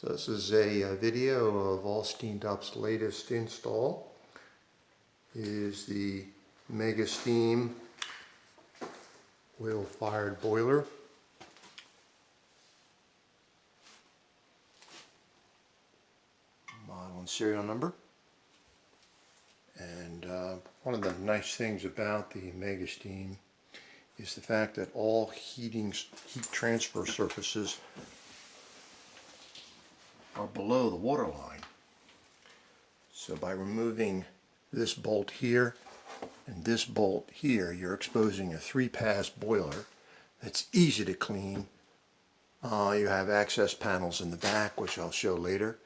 So this is a video of Allsteam Up's latest install. It is the Megasteam oil-fired boiler. Model and serial number. And one of the nice things about the Megasteam is the fact that all heat transfer surfaces are below the water line. So by removing this bolt here and this bolt here, you're exposing a 3-pass boiler that's easy to clean. You have access panels in the back, which I'll show later.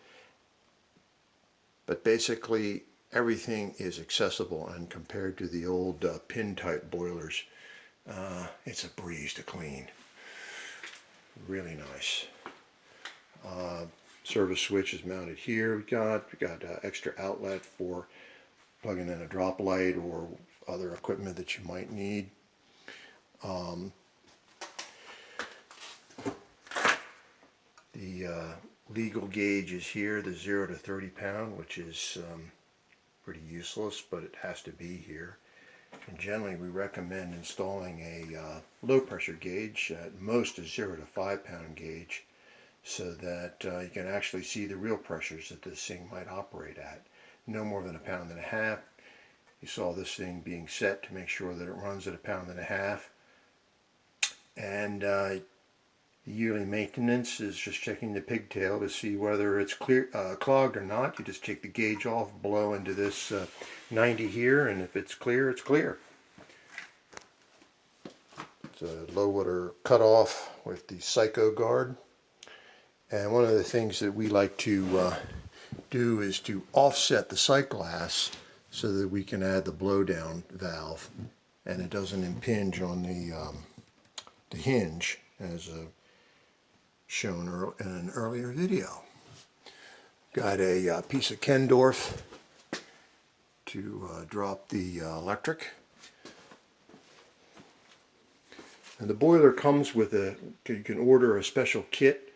But basically everything is accessible, and compared to the old pin type boilers, it's a breeze to clean. Really nice. Service switch is mounted here. We got extra outlet for plugging in a drop light or other equipment that you might need. The legal gauge is here, the 0 to 30 pound, which is pretty useless, but it has to be here. And generally we recommend installing a low pressure gauge, at most a 0 to 5 pound gauge, so that you can actually see the real pressures that this thing might operate at. No more than 1.5 pounds. You saw this thing being set to make sure that it runs at 1.5 pounds. And the yearly maintenance is just checking the pigtail to see whether it's clogged or not. You just take the gauge off, blow into this 90 here, and if it's clear, it's clear. It's a low water cutoff with the Psycho guard. And one of the things that we like to do is to offset the sight glass so that we can add the blowdown valve, and it doesn't impinge on the hinge as shown in an earlier video. Got a piece of Kendorf to drop the electric. And the boiler comes with you can order a special kit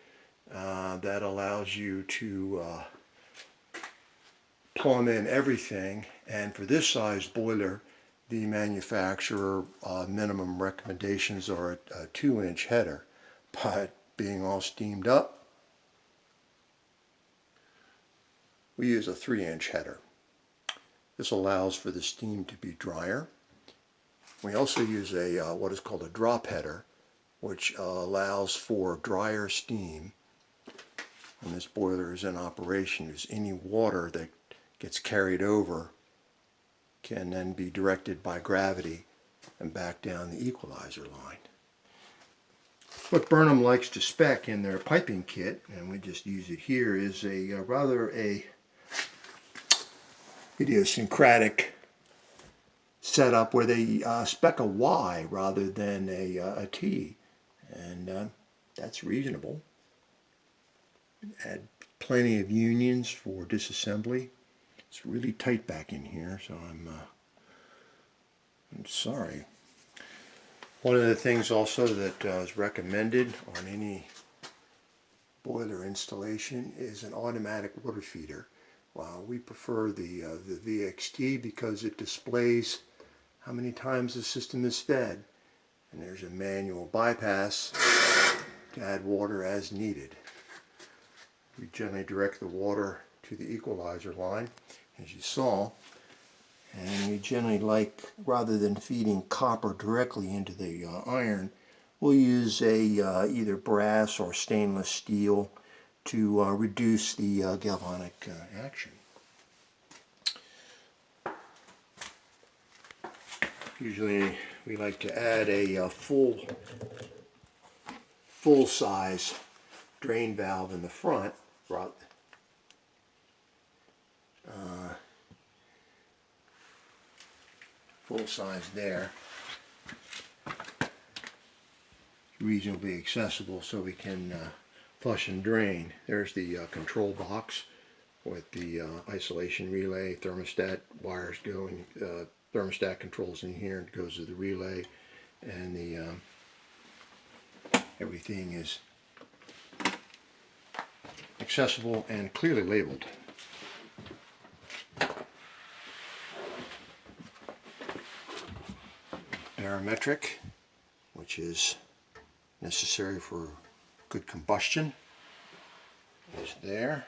that allows you to plumb in everything. And for this size boiler, the manufacturer minimum recommendations are a 2-inch header. But being all steamed up, we use a 3-inch header. This allows for the steam to be drier. We also use a what is called a drop header, which allows for drier steam when this boiler is in operation. As any water that gets carried over can then be directed by gravity and back down the equalizer line. What Burnham likes to spec in their piping kit, and we just use it here, is a rather idiosyncratic setup where they spec a Y rather than a T, and that's reasonable. Add plenty of unions for disassembly. It's really tight back in here, so I'm sorry. One of the things also that is recommended on any boiler installation is an automatic water feeder. We prefer the VXT because it displays how many times the system is fed, and there's a manual bypass to add water as needed. We generally direct the water to the equalizer line, as you saw, and we generally like, rather than feeding copper directly into the iron, we'll use either brass or stainless steel to reduce the galvanic action. Usually we like to add a full size drain valve in the front. Full size there, reasonably accessible, so we can flush and drain. There's the control box with the isolation relay, thermostat wires going, thermostat controls in here, and it goes to the relay, and the everything is accessible. accessible and clearly labeled. Barometric, which is necessary for good combustion, is there.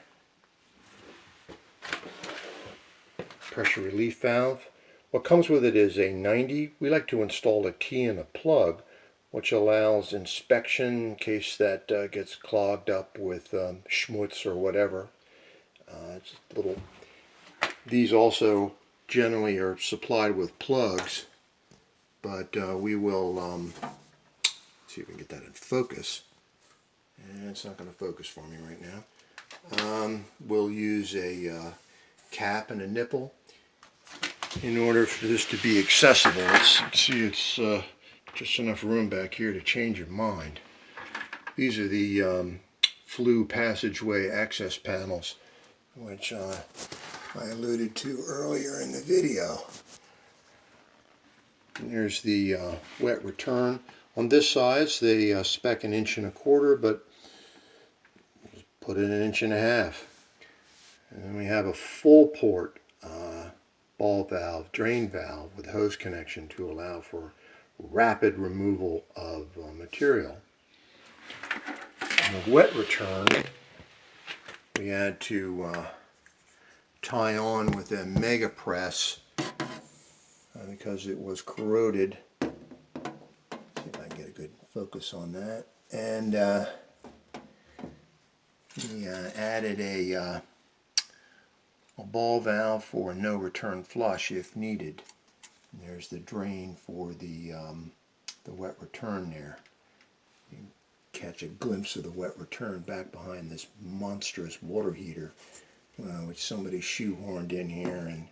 Pressure relief valve. What comes with it is a 90. We like to install a key and a plug, which allows inspection in case that gets clogged up with schmutz or whatever. It's a little. These also generally are supplied with plugs, but we will see if we can get that in focus. And it's not going to focus for me right now. We'll use a cap and a nipple in order for this to be accessible. Let's see, it's just enough room back here to change your mind. These are the flue passageway access panels, which I alluded to earlier in the video. And there's the wet return. On this size, they spec 1.25 inches, but put in 1.5 inches. And then we have a full port ball valve, drain valve with hose connection to allow for rapid removal of material. And the wet return, we had to tie on with a mega press because it was corroded. See if I can get a good focus on that. And we added a ball valve for no return flush if needed. And there's the drain for the wet return there. You can catch a glimpse of the wet return back behind this monstrous water heater, which somebody shoehorned in here and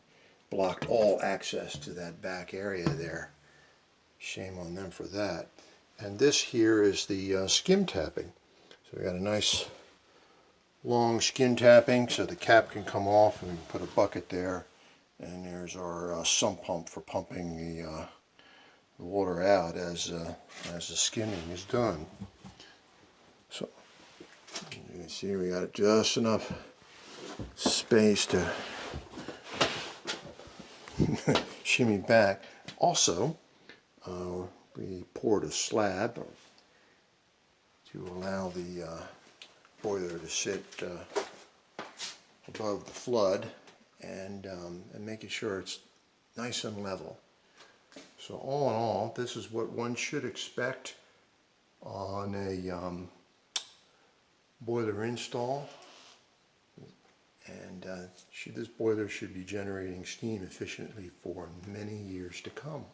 blocked all access to that back area there. Shame on them for that. And this here is the skim tapping. So we got a nice long skin tapping so the cap can come off, and we can put a bucket there. And there's our sump pump for pumping the water out as the skimming is done. So you can see we got just enough space to shimmy back. Also, we poured a slab to allow the boiler to sit above the flood and making sure it's nice and level. So all in all, this is what one should expect on a boiler install. And this boiler should be generating steam efficiently for many years to come.